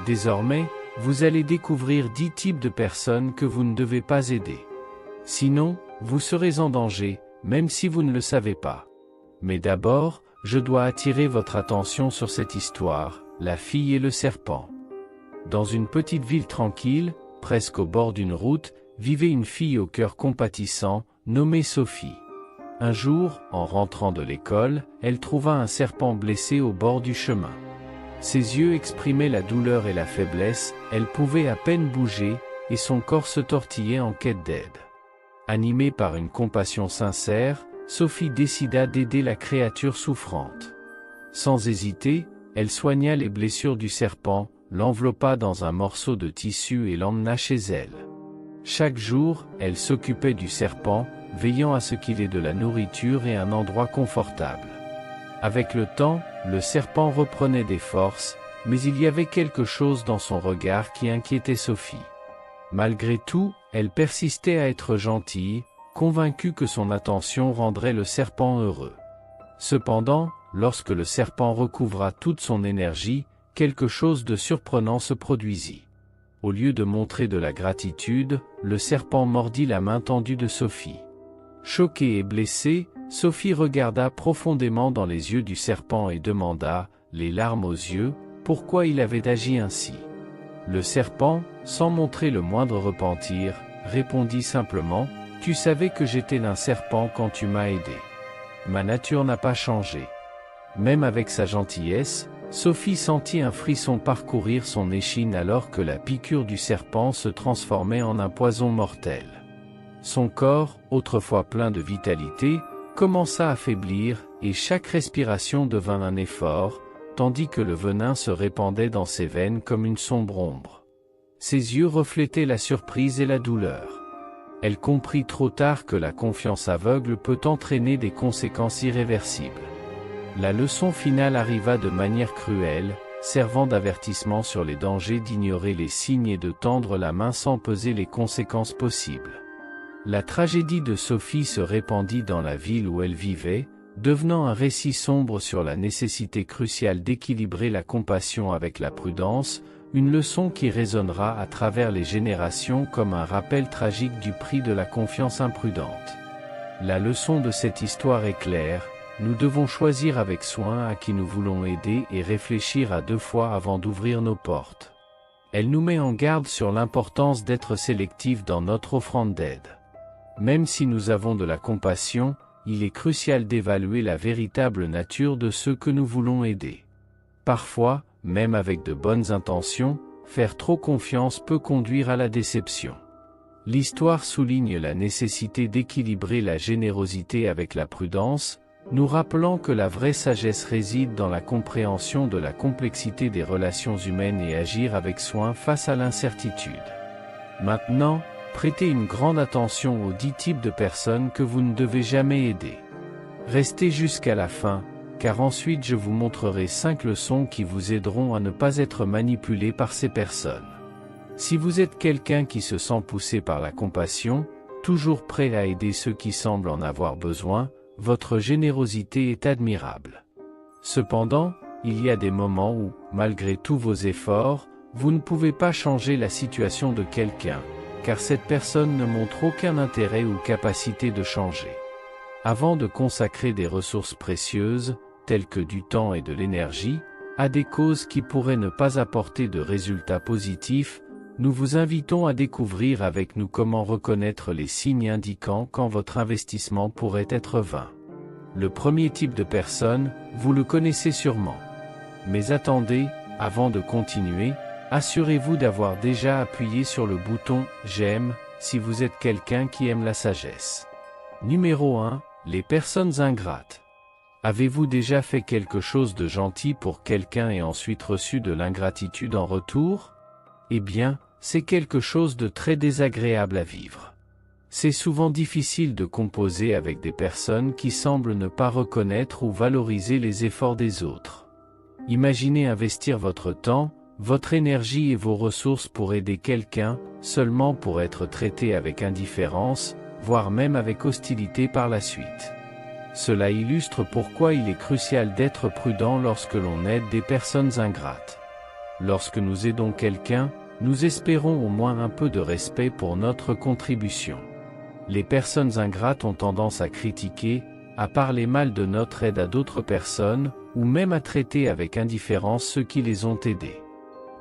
Désormais, vous allez découvrir 10 types de personnes que vous ne devez pas aider. Sinon, vous serez en danger, même si vous ne le savez pas. Mais d'abord, je dois attirer votre attention sur cette histoire, la fille et le serpent. Dans une petite ville tranquille, presque au bord d'une route, vivait une fille au cœur compatissant, nommée Sophie. Un jour, en rentrant de l'école, elle trouva un serpent blessé au bord du chemin. Ses yeux exprimaient la douleur et la faiblesse, elle pouvait à peine bouger, et son corps se tortillait en quête d'aide. Animée par une compassion sincère, Sophie décida d'aider la créature souffrante. Sans hésiter, elle soigna les blessures du serpent, l'enveloppa dans un morceau de tissu et l'emmena chez elle. Chaque jour, elle s'occupait du serpent, veillant à ce qu'il ait de la nourriture et un endroit confortable. Avec le temps, le serpent reprenait des forces, mais il y avait quelque chose dans son regard qui inquiétait Sophie. Malgré tout, elle persistait à être gentille, convaincue que son attention rendrait le serpent heureux. Cependant, lorsque le serpent recouvra toute son énergie, quelque chose de surprenant se produisit. Au lieu de montrer de la gratitude, le serpent mordit la main tendue de Sophie. Choquée et blessée, Sophie regarda profondément dans les yeux du serpent et demanda, les larmes aux yeux, pourquoi il avait agi ainsi. Le serpent, sans montrer le moindre repentir, répondit simplement, « Tu savais que j'étais un serpent quand tu m'as aidé. Ma nature n'a pas changé. » Même avec sa gentillesse, Sophie sentit un frisson parcourir son échine alors que la piqûre du serpent se transformait en un poison mortel. Son corps, autrefois plein de vitalité, commença à faiblir, et chaque respiration devint un effort, tandis que le venin se répandait dans ses veines comme une sombre ombre. Ses yeux reflétaient la surprise et la douleur. Elle comprit trop tard que la confiance aveugle peut entraîner des conséquences irréversibles. La leçon finale arriva de manière cruelle, servant d'avertissement sur les dangers d'ignorer les signes et de tendre la main sans peser les conséquences possibles. La tragédie de Sophie se répandit dans la ville où elle vivait, devenant un récit sombre sur la nécessité cruciale d'équilibrer la compassion avec la prudence, une leçon qui résonnera à travers les générations comme un rappel tragique du prix de la confiance imprudente. La leçon de cette histoire est claire, nous devons choisir avec soin à qui nous voulons aider et réfléchir à 2 fois avant d'ouvrir nos portes. Elle nous met en garde sur l'importance d'être sélectif dans notre offrande d'aide. Même si nous avons de la compassion, il est crucial d'évaluer la véritable nature de ceux que nous voulons aider. Parfois, même avec de bonnes intentions, faire trop confiance peut conduire à la déception. L'histoire souligne la nécessité d'équilibrer la générosité avec la prudence, nous rappelant que la vraie sagesse réside dans la compréhension de la complexité des relations humaines et agir avec soin face à l'incertitude. Maintenant, prêtez une grande attention aux 10 types de personnes que vous ne devez jamais aider. Restez jusqu'à la fin, car ensuite je vous montrerai 5 leçons qui vous aideront à ne pas être manipulé par ces personnes. Si vous êtes quelqu'un qui se sent poussé par la compassion, toujours prêt à aider ceux qui semblent en avoir besoin, votre générosité est admirable. Cependant, il y a des moments où, malgré tous vos efforts, vous ne pouvez pas changer la situation de quelqu'un, car cette personne ne montre aucun intérêt ou capacité de changer. Avant de consacrer des ressources précieuses, telles que du temps et de l'énergie, à des causes qui pourraient ne pas apporter de résultats positifs, nous vous invitons à découvrir avec nous comment reconnaître les signes indiquant quand votre investissement pourrait être vain. Le premier type de personne, vous le connaissez sûrement. Mais attendez, avant de continuer, assurez-vous d'avoir déjà appuyé sur le bouton « J'aime » si vous êtes quelqu'un qui aime la sagesse. Numéro 1, les personnes ingrates. Avez-vous déjà fait quelque chose de gentil pour quelqu'un et ensuite reçu de l'ingratitude en retour? Eh bien, c'est quelque chose de très désagréable à vivre. C'est souvent difficile de composer avec des personnes qui semblent ne pas reconnaître ou valoriser les efforts des autres. Imaginez investir votre temps, votre énergie et vos ressources pour aider quelqu'un, seulement pour être traité avec indifférence, voire même avec hostilité par la suite. Cela illustre pourquoi il est crucial d'être prudent lorsque l'on aide des personnes ingrates. lorsque nous aidons quelqu'un, nous espérons au moins un peu de respect pour notre contribution. Les personnes ingrates ont tendance à critiquer, à parler mal de notre aide à d'autres personnes, ou même à traiter avec indifférence ceux qui les ont aidés.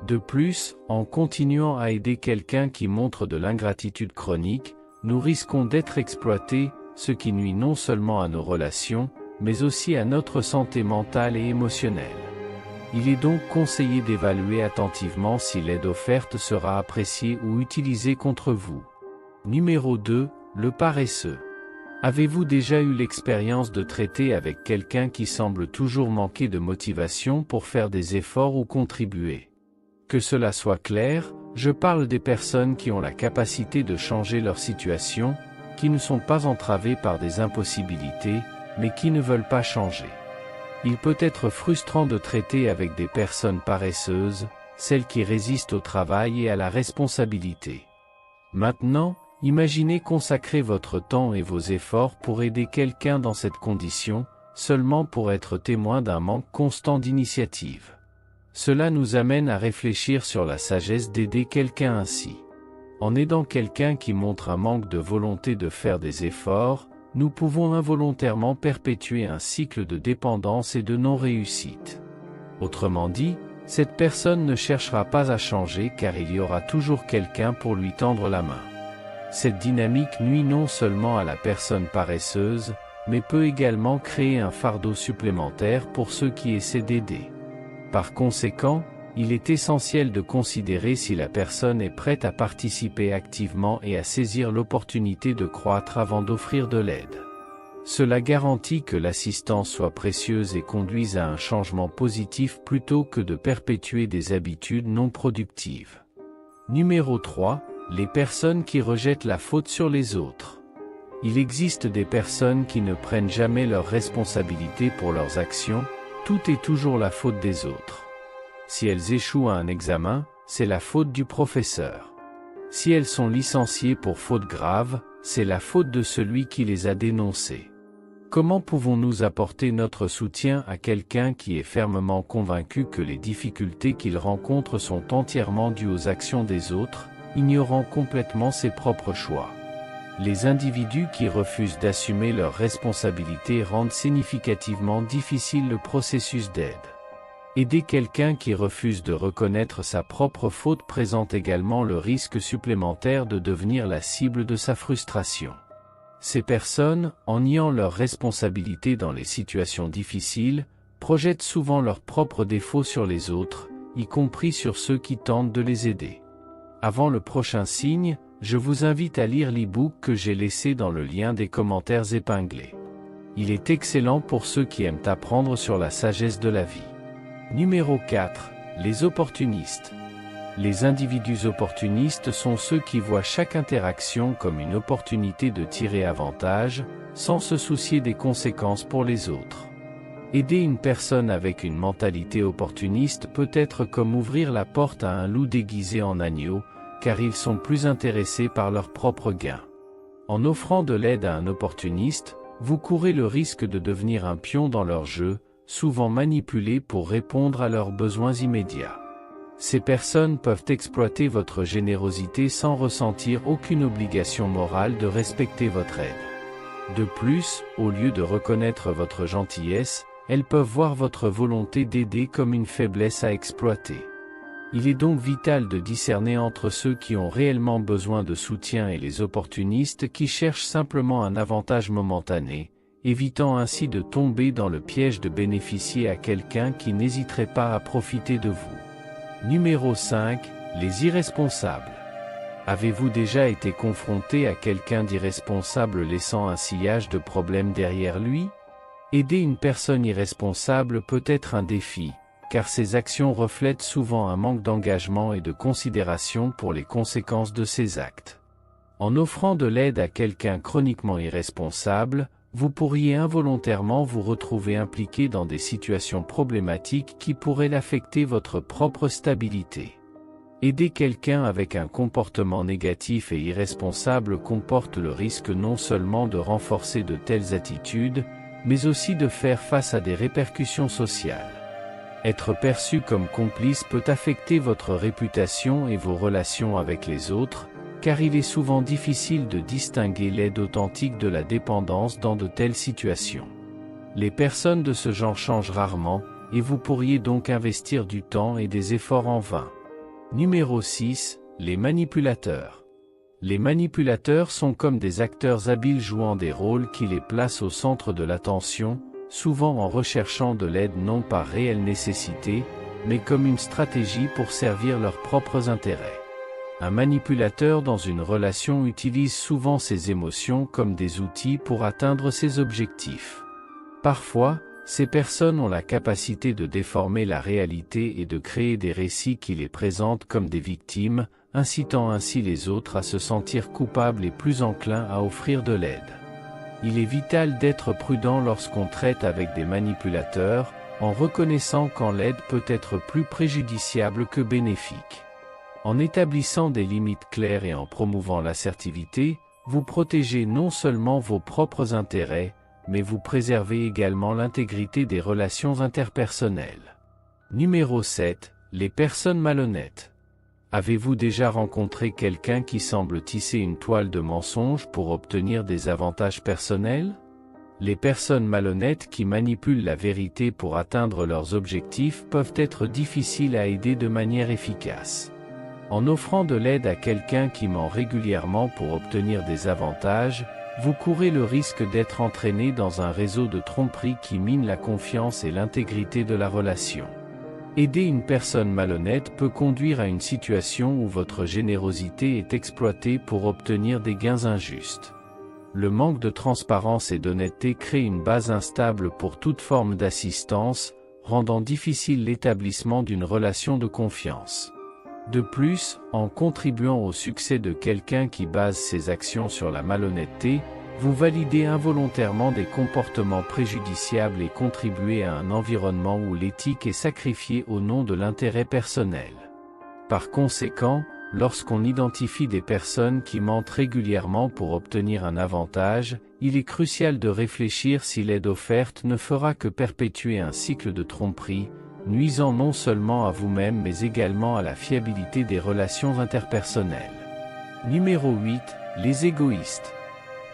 De plus, en continuant à aider quelqu'un qui montre de l'ingratitude chronique, nous risquons d'être exploités, ce qui nuit non seulement à nos relations, mais aussi à notre santé mentale et émotionnelle. Il est donc conseillé d'évaluer attentivement si l'aide offerte sera appréciée ou utilisée contre vous. Numéro 2, le paresseux. Avez-vous déjà eu l'expérience de traiter avec quelqu'un qui semble toujours manquer de motivation pour faire des efforts ou contribuer? Que cela soit clair, je parle des personnes qui ont la capacité de changer leur situation, qui ne sont pas entravées par des impossibilités, mais qui ne veulent pas changer. Il peut être frustrant de traiter avec des personnes paresseuses, celles qui résistent au travail et à la responsabilité. Maintenant, imaginez consacrer votre temps et vos efforts pour aider quelqu'un dans cette condition, seulement pour être témoin d'un manque constant d'initiative. Cela nous amène à réfléchir sur la sagesse d'aider quelqu'un ainsi. En aidant quelqu'un qui montre un manque de volonté de faire des efforts, nous pouvons involontairement perpétuer un cycle de dépendance et de non-réussite. Autrement dit, cette personne ne cherchera pas à changer car il y aura toujours quelqu'un pour lui tendre la main. Cette dynamique nuit non seulement à la personne paresseuse, mais peut également créer un fardeau supplémentaire pour ceux qui essaient d'aider. Par conséquent, il est essentiel de considérer si la personne est prête à participer activement et à saisir l'opportunité de croître avant d'offrir de l'aide. Cela garantit que l'assistance soit précieuse et conduise à un changement positif plutôt que de perpétuer des habitudes non productives. Numéro 3, les personnes qui rejettent la faute sur les autres. Il existe des personnes qui ne prennent jamais leurs responsabilités pour leurs actions, tout est toujours la faute des autres. Si elles échouent à un examen, c'est la faute du professeur. Si elles sont licenciées pour faute grave, c'est la faute de celui qui les a dénoncées. Comment pouvons-nous apporter notre soutien à quelqu'un qui est fermement convaincu que les difficultés qu'il rencontre sont entièrement dues aux actions des autres, ignorant complètement ses propres choix? Les individus qui refusent d'assumer leurs responsabilités rendent significativement difficile le processus d'aide. Aider quelqu'un qui refuse de reconnaître sa propre faute présente également le risque supplémentaire de devenir la cible de sa frustration. Ces personnes, en niant leurs responsabilités dans les situations difficiles, projettent souvent leurs propres défauts sur les autres, y compris sur ceux qui tentent de les aider. Avant le prochain signe, je vous invite à lire l'e-book que j'ai laissé dans le lien des commentaires épinglés. Il est excellent pour ceux qui aiment apprendre sur la sagesse de la vie. Numéro 4. Les opportunistes. Les individus opportunistes sont ceux qui voient chaque interaction comme une opportunité de tirer avantage, sans se soucier des conséquences pour les autres. Aider une personne avec une mentalité opportuniste peut être comme ouvrir la porte à un loup déguisé en agneau, car ils sont plus intéressés par leur propre gain. En offrant de l'aide à un opportuniste, vous courez le risque de devenir un pion dans leur jeu, souvent manipulé pour répondre à leurs besoins immédiats. Ces personnes peuvent exploiter votre générosité sans ressentir aucune obligation morale de respecter votre aide. De plus, au lieu de reconnaître votre gentillesse, elles peuvent voir votre volonté d'aider comme une faiblesse à exploiter. Il est donc vital de discerner entre ceux qui ont réellement besoin de soutien et les opportunistes qui cherchent simplement un avantage momentané, évitant ainsi de tomber dans le piège de bénéficier à quelqu'un qui n'hésiterait pas à profiter de vous. Numéro 5. Les irresponsables. Avez-vous déjà été confronté à quelqu'un d'irresponsable laissant un sillage de problèmes derrière lui? Aider une personne irresponsable peut être un défi, car ses actions reflètent souvent un manque d'engagement et de considération pour les conséquences de ses actes. En offrant de l'aide à quelqu'un chroniquement irresponsable, vous pourriez involontairement vous retrouver impliqué dans des situations problématiques qui pourraient affecter votre propre stabilité. Aider quelqu'un avec un comportement négatif et irresponsable comporte le risque non seulement de renforcer de telles attitudes, mais aussi de faire face à des répercussions sociales. Être perçu comme complice peut affecter votre réputation et vos relations avec les autres, car il est souvent difficile de distinguer l'aide authentique de la dépendance dans de telles situations. Les personnes de ce genre changent rarement, et vous pourriez donc investir du temps et des efforts en vain. Numéro 6. Les manipulateurs. Les manipulateurs sont comme des acteurs habiles jouant des rôles qui les placent au centre de l'attention, souvent en recherchant de l'aide non par réelle nécessité, mais comme une stratégie pour servir leurs propres intérêts. Un manipulateur dans une relation utilise souvent ses émotions comme des outils pour atteindre ses objectifs. Parfois, ces personnes ont la capacité de déformer la réalité et de créer des récits qui les présentent comme des victimes, incitant ainsi les autres à se sentir coupables et plus enclins à offrir de l'aide. Il est vital d'être prudent lorsqu'on traite avec des manipulateurs, en reconnaissant quand l'aide peut être plus préjudiciable que bénéfique. En établissant des limites claires et en promouvant l'assertivité, vous protégez non seulement vos propres intérêts, mais vous préservez également l'intégrité des relations interpersonnelles. Numéro 7. Les personnes malhonnêtes. Avez-vous déjà rencontré quelqu'un qui semble tisser une toile de mensonges pour obtenir des avantages personnels? Les personnes malhonnêtes qui manipulent la vérité pour atteindre leurs objectifs peuvent être difficiles à aider de manière efficace. En offrant de l'aide à quelqu'un qui ment régulièrement pour obtenir des avantages, vous courez le risque d'être entraîné dans un réseau de tromperie qui mine la confiance et l'intégrité de la relation. Aider une personne malhonnête peut conduire à une situation où votre générosité est exploitée pour obtenir des gains injustes. Le manque de transparence et d'honnêteté crée une base instable pour toute forme d'assistance, rendant difficile l'établissement d'une relation de confiance. De plus, en contribuant au succès de quelqu'un qui base ses actions sur la malhonnêteté, vous validez involontairement des comportements préjudiciables et contribuez à un environnement où l'éthique est sacrifiée au nom de l'intérêt personnel. Par conséquent, lorsqu'on identifie des personnes qui mentent régulièrement pour obtenir un avantage, il est crucial de réfléchir si l'aide offerte ne fera que perpétuer un cycle de tromperie, nuisant non seulement à vous-même mais également à la fiabilité des relations interpersonnelles. Numéro 8. Les égoïstes.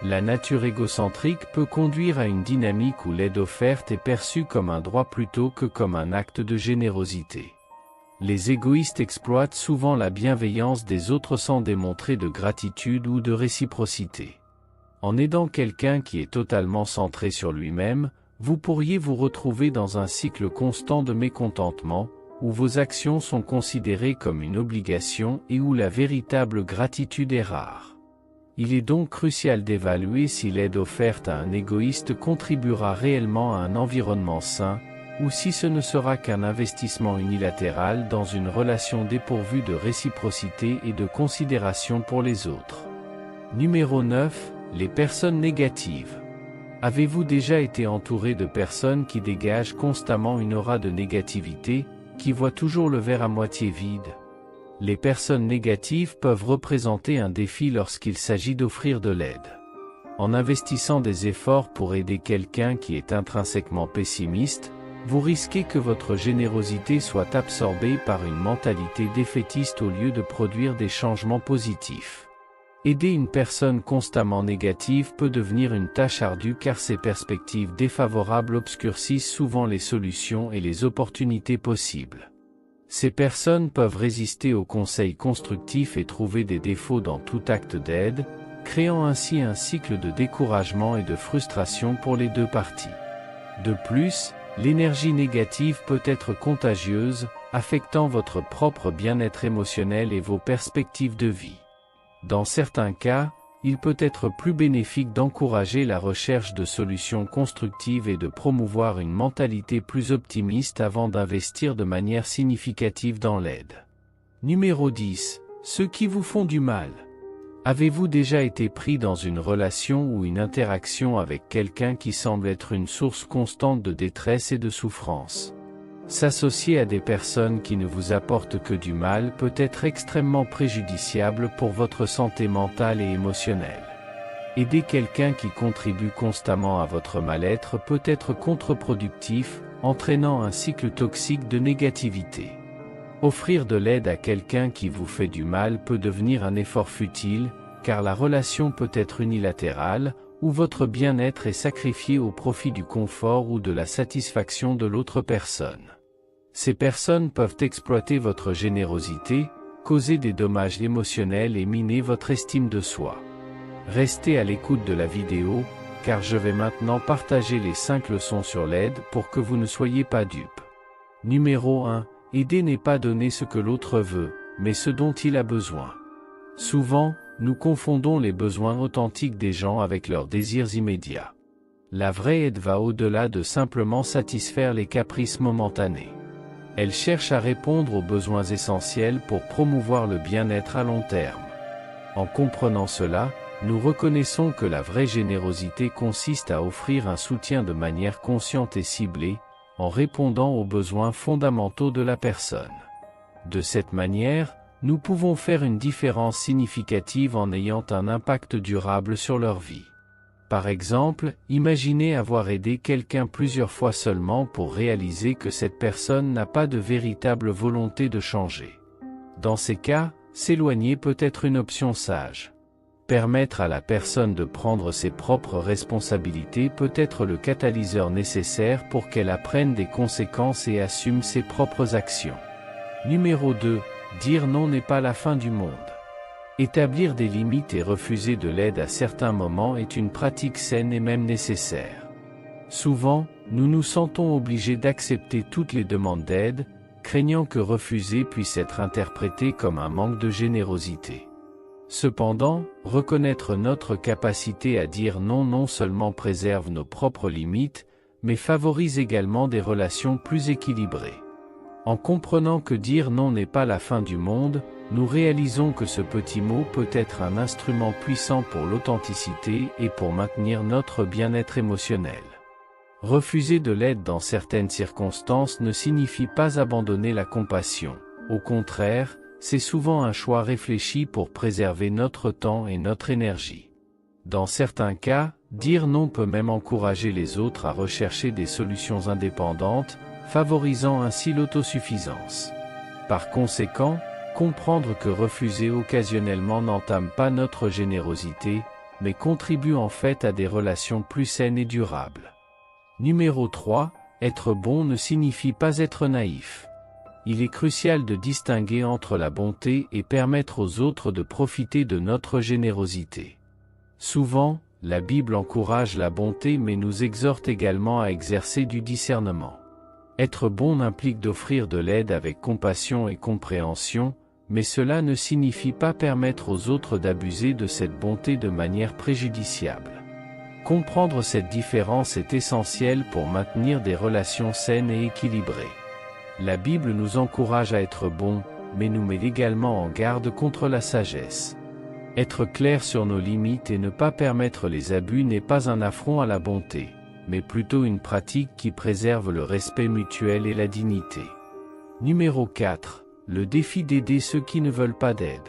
La nature égocentrique peut conduire à une dynamique où l'aide offerte est perçue comme un droit plutôt que comme un acte de générosité. Les égoïstes exploitent souvent la bienveillance des autres sans démontrer de gratitude ou de réciprocité. En aidant quelqu'un qui est totalement centré sur lui-même, vous pourriez vous retrouver dans un cycle constant de mécontentement, où vos actions sont considérées comme une obligation et où la véritable gratitude est rare. Il est donc crucial d'évaluer si l'aide offerte à un égoïste contribuera réellement à un environnement sain, ou si ce ne sera qu'un investissement unilatéral dans une relation dépourvue de réciprocité et de considération pour les autres. Numéro 9. Les personnes négatives. Avez-vous déjà été entouré de personnes qui dégagent constamment une aura de négativité, qui voient toujours le verre à moitié vide? Les personnes négatives peuvent représenter un défi lorsqu'il s'agit d'offrir de l'aide. En investissant des efforts pour aider quelqu'un qui est intrinsèquement pessimiste, vous risquez que votre générosité soit absorbée par une mentalité défaitiste au lieu de produire des changements positifs. Aider une personne constamment négative peut devenir une tâche ardue car ses perspectives défavorables obscurcissent souvent les solutions et les opportunités possibles. Ces personnes peuvent résister aux conseils constructifs et trouver des défauts dans tout acte d'aide, créant ainsi un cycle de découragement et de frustration pour les deux parties. De plus, l'énergie négative peut être contagieuse, affectant votre propre bien-être émotionnel et vos perspectives de vie. Dans certains cas, il peut être plus bénéfique d'encourager la recherche de solutions constructives et de promouvoir une mentalité plus optimiste avant d'investir de manière significative dans l'aide. Numéro 10. Ceux qui vous font du mal. Avez-vous déjà été pris dans une relation ou une interaction avec quelqu'un qui semble être une source constante de détresse et de souffrance? S'associer à des personnes qui ne vous apportent que du mal peut être extrêmement préjudiciable pour votre santé mentale et émotionnelle. Aider quelqu'un qui contribue constamment à votre mal-être peut être contre-productif, entraînant un cycle toxique de négativité. Offrir de l'aide à quelqu'un qui vous fait du mal peut devenir un effort futile, car la relation peut être unilatérale, ou votre bien-être est sacrifié au profit du confort ou de la satisfaction de l'autre personne. Ces personnes peuvent exploiter votre générosité, causer des dommages émotionnels et miner votre estime de soi. Restez à l'écoute de la vidéo, car je vais maintenant partager les 5 leçons sur l'aide pour que vous ne soyez pas dupes. Numéro 1. Aider n'est pas donner ce que l'autre veut, mais ce dont il a besoin. Souvent, nous confondons les besoins authentiques des gens avec leurs désirs immédiats. La vraie aide va au-delà de simplement satisfaire les caprices momentanés. Elle cherche à répondre aux besoins essentiels pour promouvoir le bien-être à long terme. En comprenant cela, nous reconnaissons que la vraie générosité consiste à offrir un soutien de manière consciente et ciblée, en répondant aux besoins fondamentaux de la personne. De cette manière, nous pouvons faire une différence significative en ayant un impact durable sur leur vie. Par exemple, imaginez avoir aidé quelqu'un plusieurs fois seulement pour réaliser que cette personne n'a pas de véritable volonté de changer. Dans ces cas, s'éloigner peut être une option sage. Permettre à la personne de prendre ses propres responsabilités peut être le catalyseur nécessaire pour qu'elle apprenne des conséquences et assume ses propres actions. Numéro 2. Dire non n'est pas la fin du monde. Établir des limites et refuser de l'aide à certains moments est une pratique saine et même nécessaire. Souvent, nous nous sentons obligés d'accepter toutes les demandes d'aide, craignant que refuser puisse être interprété comme un manque de générosité. Cependant, reconnaître notre capacité à dire non non seulement préserve nos propres limites, mais favorise également des relations plus équilibrées. En comprenant que dire non n'est pas la fin du monde, nous réalisons que ce petit mot peut être un instrument puissant pour l'authenticité et pour maintenir notre bien-être émotionnel. Refuser de l'aide dans certaines circonstances ne signifie pas abandonner la compassion. Au contraire, c'est souvent un choix réfléchi pour préserver notre temps et notre énergie. Dans certains cas, dire non peut même encourager les autres à rechercher des solutions indépendantes, favorisant ainsi l'autosuffisance. Par conséquent, comprendre que refuser occasionnellement n'entame pas notre générosité, mais contribue en fait à des relations plus saines et durables. Numéro 3. Être bon ne signifie pas être naïf. Il est crucial de distinguer entre la bonté et permettre aux autres de profiter de notre générosité. Souvent, la Bible encourage la bonté mais nous exhorte également à exercer du discernement. Être bon implique d'offrir de l'aide avec compassion et compréhension, mais cela ne signifie pas permettre aux autres d'abuser de cette bonté de manière préjudiciable. Comprendre cette différence est essentiel pour maintenir des relations saines et équilibrées. La Bible nous encourage à être bons, mais nous met également en garde contre la sagesse. Être clair sur nos limites et ne pas permettre les abus n'est pas un affront à la bonté, mais plutôt une pratique qui préserve le respect mutuel et la dignité. Numéro 4. Le défi d'aider ceux qui ne veulent pas d'aide.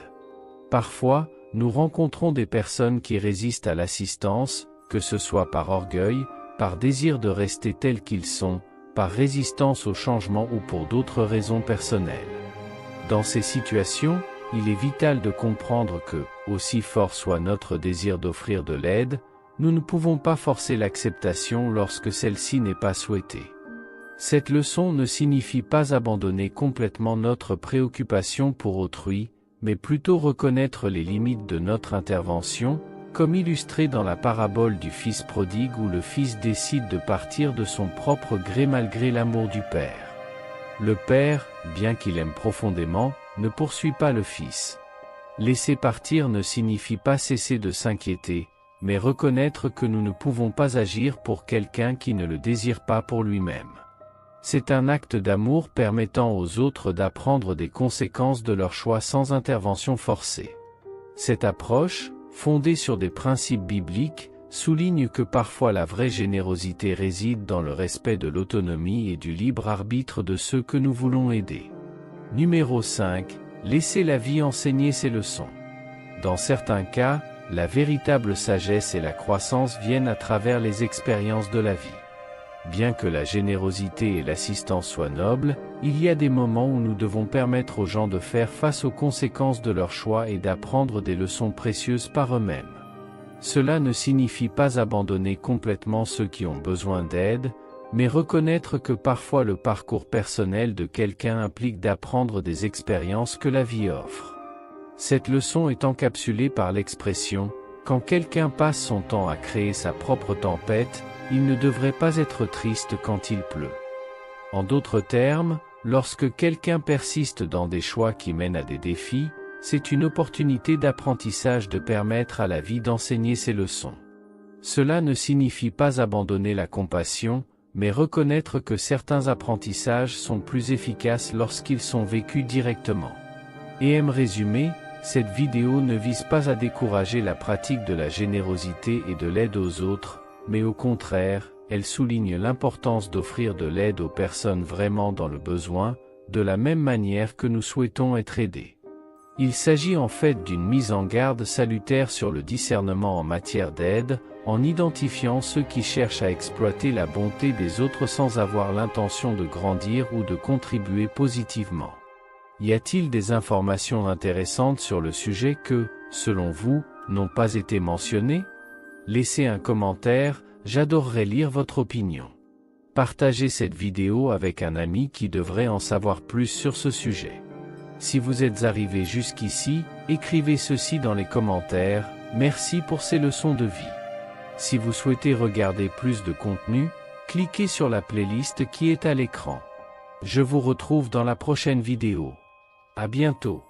Parfois, nous rencontrons des personnes qui résistent à l'assistance, que ce soit par orgueil, par désir de rester tels qu'ils sont, par résistance au changement ou pour d'autres raisons personnelles. Dans ces situations, il est vital de comprendre que, aussi fort soit notre désir d'offrir de l'aide, nous ne pouvons pas forcer l'acceptation lorsque celle-ci n'est pas souhaitée. Cette leçon ne signifie pas abandonner complètement notre préoccupation pour autrui, mais plutôt reconnaître les limites de notre intervention, comme illustré dans la parabole du fils prodigue où le fils décide de partir de son propre gré malgré l'amour du père. Le père, bien qu'il aime profondément, ne poursuit pas le fils. Laisser partir ne signifie pas cesser de s'inquiéter, mais reconnaître que nous ne pouvons pas agir pour quelqu'un qui ne le désire pas pour lui-même. C'est un acte d'amour permettant aux autres d'apprendre des conséquences de leur choix sans intervention forcée. Cette approche, fondée sur des principes bibliques, souligne que parfois la vraie générosité réside dans le respect de l'autonomie et du libre arbitre de ceux que nous voulons aider. Numéro 5. Laisser la vie enseigner ses leçons. Dans certains cas, la véritable sagesse et la croissance viennent à travers les expériences de la vie. Bien que la générosité et l'assistance soient nobles, il y a des moments où nous devons permettre aux gens de faire face aux conséquences de leurs choix et d'apprendre des leçons précieuses par eux-mêmes. Cela ne signifie pas abandonner complètement ceux qui ont besoin d'aide, mais reconnaître que parfois le parcours personnel de quelqu'un implique d'apprendre des expériences que la vie offre. Cette leçon est encapsulée par l'expression « Quand quelqu'un passe son temps à créer sa propre tempête, il ne devrait pas être triste quand il pleut ». En d'autres termes, lorsque quelqu'un persiste dans des choix qui mènent à des défis, c'est une opportunité d'apprentissage de permettre à la vie d'enseigner ses leçons. Cela ne signifie pas abandonner la compassion, mais reconnaître que certains apprentissages sont plus efficaces lorsqu'ils sont vécus directement. Et résumé, cette vidéo ne vise pas à décourager la pratique de la générosité et de l'aide aux autres, mais au contraire, elle souligne l'importance d'offrir de l'aide aux personnes vraiment dans le besoin, de la même manière que nous souhaitons être aidés. Il s'agit en fait d'une mise en garde salutaire sur le discernement en matière d'aide, en identifiant ceux qui cherchent à exploiter la bonté des autres sans avoir l'intention de grandir ou de contribuer positivement. Y a-t-il des informations intéressantes sur le sujet que, selon vous, n'ont pas été mentionnées? Laissez un commentaire, j'adorerais lire votre opinion. Partagez cette vidéo avec un ami qui devrait en savoir plus sur ce sujet. Si vous êtes arrivé jusqu'ici, écrivez ceci dans les commentaires, merci pour ces leçons de vie. Si vous souhaitez regarder plus de contenu, cliquez sur la playlist qui est à l'écran. Je vous retrouve dans la prochaine vidéo. À bientôt.